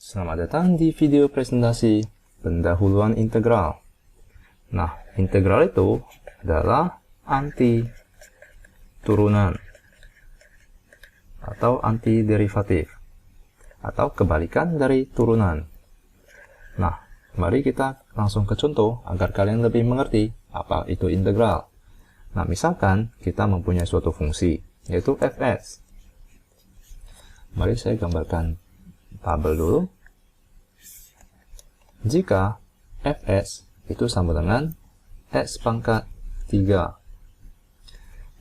Selamat datang di video presentasi pendahuluan integral. Nah, integral itu adalah anti turunan atau anti derivatif atau kebalikan dari turunan. Nah, mari kita langsung ke contoh agar kalian lebih mengerti apa itu integral. Nah, misalkan kita mempunyai suatu fungsi, yaitu fs. Mari saya gambarkan tabel dulu. Jika fs itu sama dengan x pangkat 3,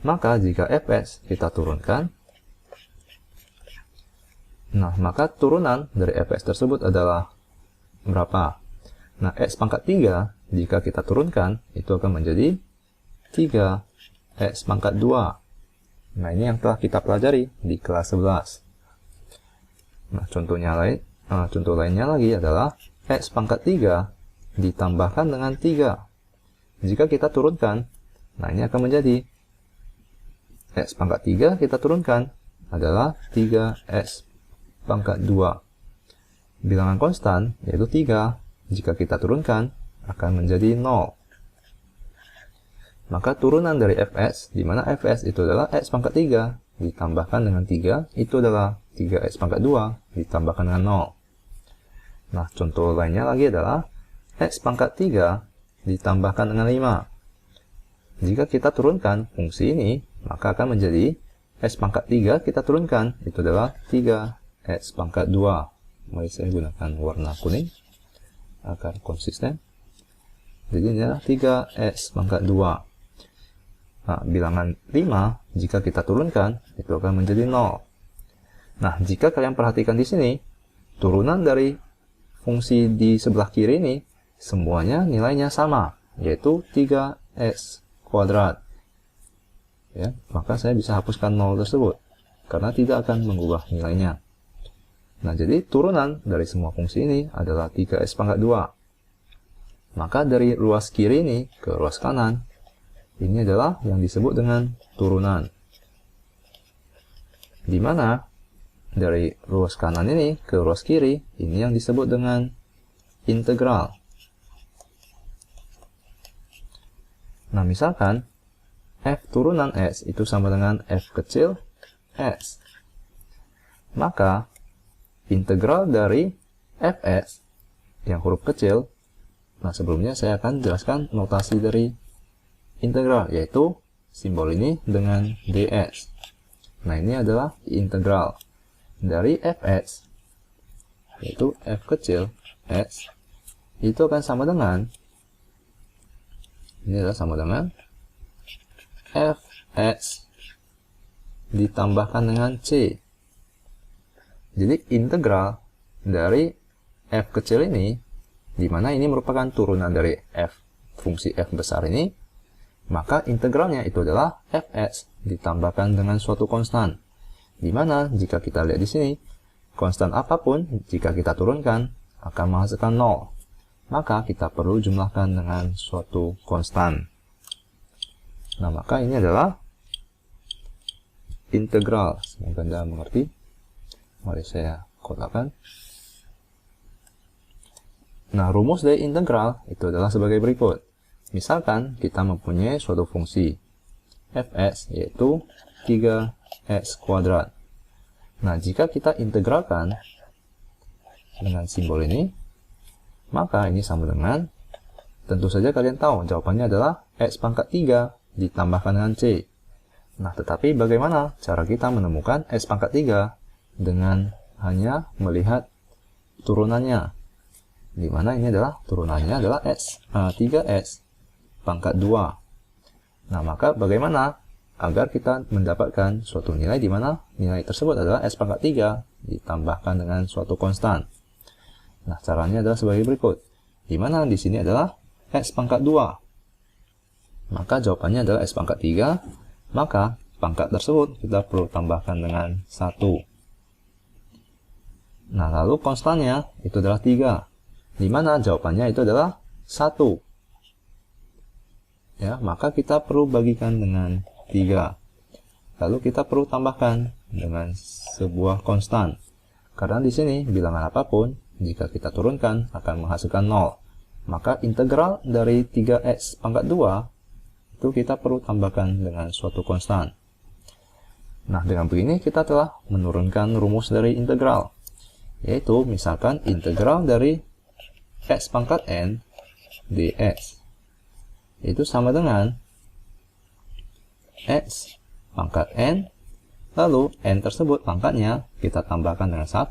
maka jika fs kita turunkan, maka turunan dari fs tersebut adalah berapa? Nah, x pangkat 3 jika kita turunkan itu akan menjadi 3x pangkat 2. Nah, ini yang telah kita pelajari di kelas 11. Nah, contoh lainnya lagi adalah x pangkat 3 ditambahkan dengan 3. Jika kita turunkan, nah ini akan menjadi x pangkat 3 kita turunkan adalah 3x pangkat 2. Bilangan konstan yaitu 3, jika kita turunkan akan menjadi 0. Maka turunan dari fs, di mana fs itu adalah x pangkat 3 ditambahkan dengan 3, itu adalah 3x pangkat 2 ditambahkan dengan 0. Nah, contoh lainnya lagi adalah x pangkat 3 ditambahkan dengan 5. Jika kita turunkan fungsi ini, maka akan menjadi x pangkat 3 kita turunkan, itu adalah 3x pangkat 2. Mari saya gunakan warna kuning agar konsisten. Jadi ini adalah 3x pangkat 2. Nah, bilangan 5 jika kita turunkan itu akan menjadi 0. Nah, jika kalian perhatikan di sini, turunan dari fungsi di sebelah kiri ini semuanya nilainya sama, yaitu 3x kuadrat. Ya, maka saya bisa hapuskan 0 tersebut karena tidak akan mengubah nilainya. Nah, jadi turunan dari semua fungsi ini adalah 3x pangkat 2. Maka dari ruas kiri ini ke ruas kanan, ini adalah yang disebut dengan turunan. Di mana dari ruas kanan ini ke ruas kiri, ini yang disebut dengan integral. Nah, misalkan f turunan s itu sama dengan f kecil s. Maka integral dari fs yang huruf kecil, nah sebelumnya saya akan jelaskan notasi dari integral, yaitu simbol ini dengan ds. Nah, ini adalah integral dari fx, yaitu f kecil s, itu akan sama dengan, ini adalah sama dengan fx ditambahkan dengan c. Jadi integral dari f kecil ini, di mana ini merupakan turunan dari f, fungsi f besar ini, maka integralnya itu adalah fx ditambahkan dengan suatu konstan. Di mana jika kita lihat di sini, konstan apapun jika kita turunkan akan menghasilkan 0. Maka kita perlu jumlahkan dengan suatu konstan. Nah, maka ini adalah integral. Semoga Anda mengerti. Mari saya kotakkan. Nah, rumus dari integral itu adalah sebagai berikut. Misalkan kita mempunyai suatu fungsi fs, yaitu 3x kuadrat. Nah, jika kita integralkan dengan simbol ini, maka ini sama dengan, tentu saja kalian tahu jawabannya adalah x pangkat 3 ditambahkan dengan c. Nah, tetapi bagaimana cara kita menemukan x pangkat 3 dengan hanya melihat turunannya, di mana ini adalah turunannya adalah 3x pangkat 2. Nah, maka bagaimana agar kita mendapatkan suatu nilai di mana nilai tersebut adalah x pangkat 3 ditambahkan dengan suatu konstan. Nah, caranya adalah sebagai berikut. Di mana di sini adalah x pangkat 2. Maka jawabannya adalah x pangkat 3, maka pangkat tersebut kita perlu tambahkan dengan 1. Nah, lalu konstannya itu adalah 3. Di mana jawabannya itu adalah 1. Ya, maka kita perlu bagikan dengan 3. Lalu kita perlu tambahkan dengan sebuah konstan. Karena di sini bilangan apapun Jika kita turunkan, akan menghasilkan 0. Maka integral dari 3x pangkat 2 itu kita perlu tambahkan dengan suatu konstan. Nah, dengan begini kita telah menurunkan rumus dari integral, yaitu misalkan integral dari x pangkat n dx itu sama dengan x pangkat n, lalu n tersebut pangkatnya kita tambahkan dengan 1,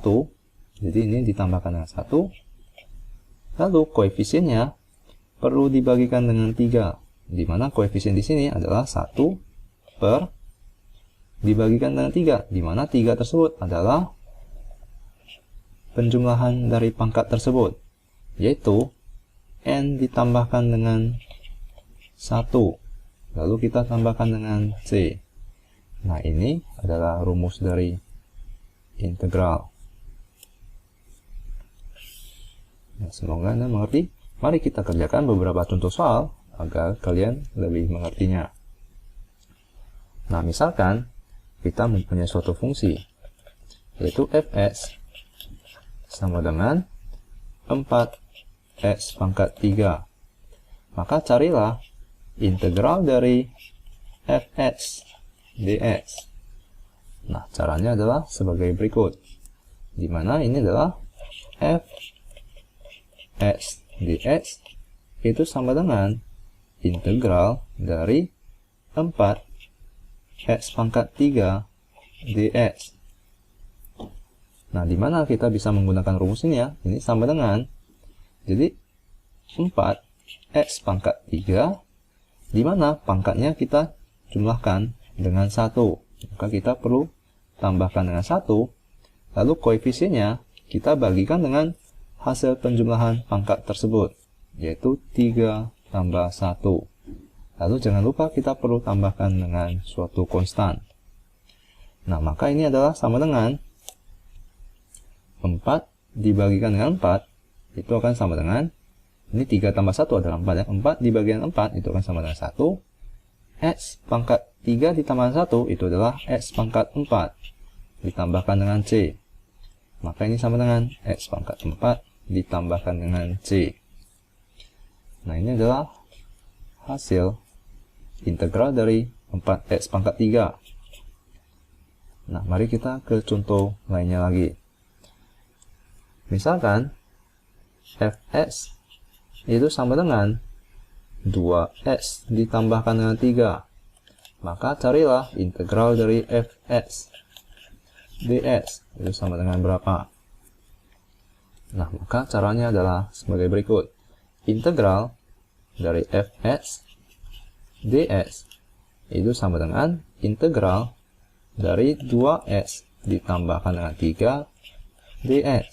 jadi ini ditambahkan dengan 1, lalu koefisiennya perlu dibagikan dengan 3, di mana koefisien di sini adalah 1 per dibagikan dengan 3, di mana 3 tersebut adalah penjumlahan dari pangkat tersebut, yaitu n ditambahkan dengan 1, lalu kita tambahkan dengan c. Nah, ini adalah rumus dari integral. Nah, semoga Anda mengerti. Mari kita kerjakan beberapa contoh soal agar kalian lebih mengertinya. Nah, misalkan kita mempunyai suatu fungsi, yaitu fx sama dengan 4x pangkat 3. Maka carilah integral dari fx dx. Nah, caranya adalah sebagai berikut, di mana ini adalah fx dx itu sama dengan integral dari 4x pangkat 3 dx. Nah, di mana kita bisa menggunakan rumus ini ya? Ini sama dengan, jadi 4x pangkat 3, di mana pangkatnya kita jumlahkan dengan 1. Maka kita perlu tambahkan dengan 1, lalu koefisiennya kita bagikan dengan hasil penjumlahan pangkat tersebut, yaitu 3 tambah 1. Lalu jangan lupa kita perlu tambahkan dengan suatu konstan. Nah, maka ini adalah sama dengan 4 dibagikan dengan 4, itu akan sama dengan, ini 3 tambah 1 adalah 4 ya, 4 dibagikan 4 itu akan sama dengan 1. X pangkat 3 ditambah 1 itu adalah X pangkat 4 ditambahkan dengan C. Maka ini sama dengan X pangkat 4 ditambahkan dengan C. Nah, ini adalah hasil integral dari 4x pangkat 3. Nah, mari kita ke contoh lainnya lagi. Misalkan fx itu sama dengan 2x ditambahkan dengan 3. Maka carilah integral dari fx dx itu sama dengan berapa? Nah, maka caranya adalah sebagai berikut. Integral dari fx dx itu sama dengan integral dari 2x ditambahkan dengan 3 dx.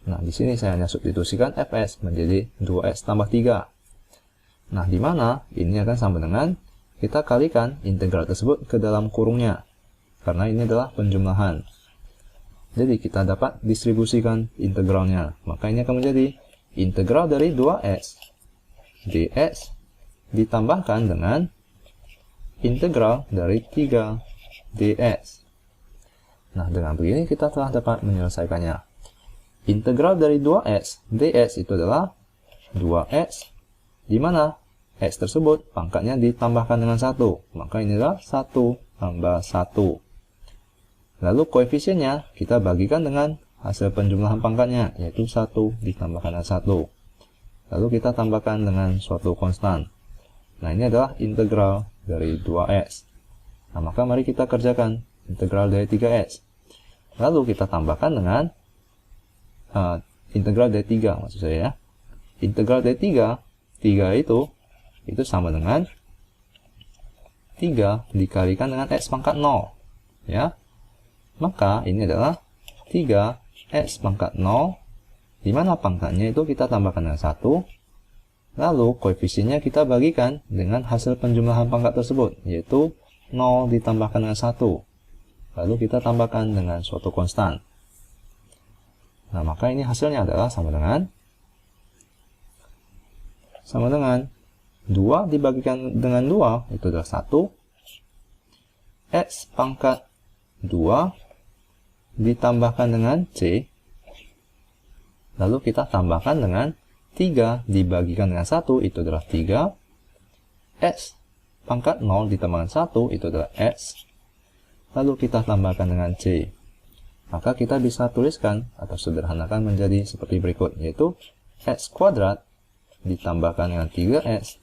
Nah, di sini saya hanya substitusikan fx menjadi 2x tambah 3. Nah, di mana ini akan sama dengan kita kalikan integral tersebut ke dalam kurungnya, karena ini adalah penjumlahan. Jadi kita dapat distribusikan integralnya. Maka ini akan menjadi integral dari 2x dx ditambahkan dengan integral dari 3 dx. Nah, dengan begini kita telah dapat menyelesaikannya. Integral dari 2x dx itu adalah 2x, di mana x tersebut pangkatnya ditambahkan dengan 1. Maka ini adalah 1 tambah 1. Lalu koefisiennya kita bagikan dengan hasil penjumlahan pangkatnya, yaitu 1 ditambahkan dengan 1. Lalu kita tambahkan dengan suatu konstan. Nah, ini adalah integral dari 2x. Nah, maka mari kita kerjakan integral dari 3x. Lalu kita tambahkan dengan integral dari 3, maksud saya ya. Integral dari 3 itu sama dengan 3 dikalikan dengan x pangkat 0. Ya. Maka ini adalah 3x pangkat 0, di mana pangkatnya itu kita tambahkan dengan 1. Lalu koefisiennya kita bagikan dengan hasil penjumlahan pangkat tersebut, yaitu 0 ditambahkan dengan 1. Lalu kita tambahkan dengan suatu konstan. Nah, maka ini hasilnya adalah sama dengan 2 dibagikan dengan 2, itu adalah 1. X pangkat 2 ditambahkan dengan C, Lalu kita tambahkan dengan 3 dibagikan dengan 1, itu adalah 3. X pangkat 0 ditambahkan 1, itu adalah X. Lalu kita tambahkan dengan C. Maka kita bisa tuliskan atau sederhanakan menjadi seperti berikut, yaitu X kuadrat ditambahkan dengan 3X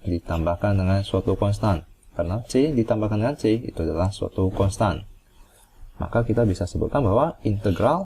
ditambahkan dengan suatu konstan. Karena C ditambahkan dengan C itu adalah suatu konstan. Maka kita bisa sebutkan bahwa integral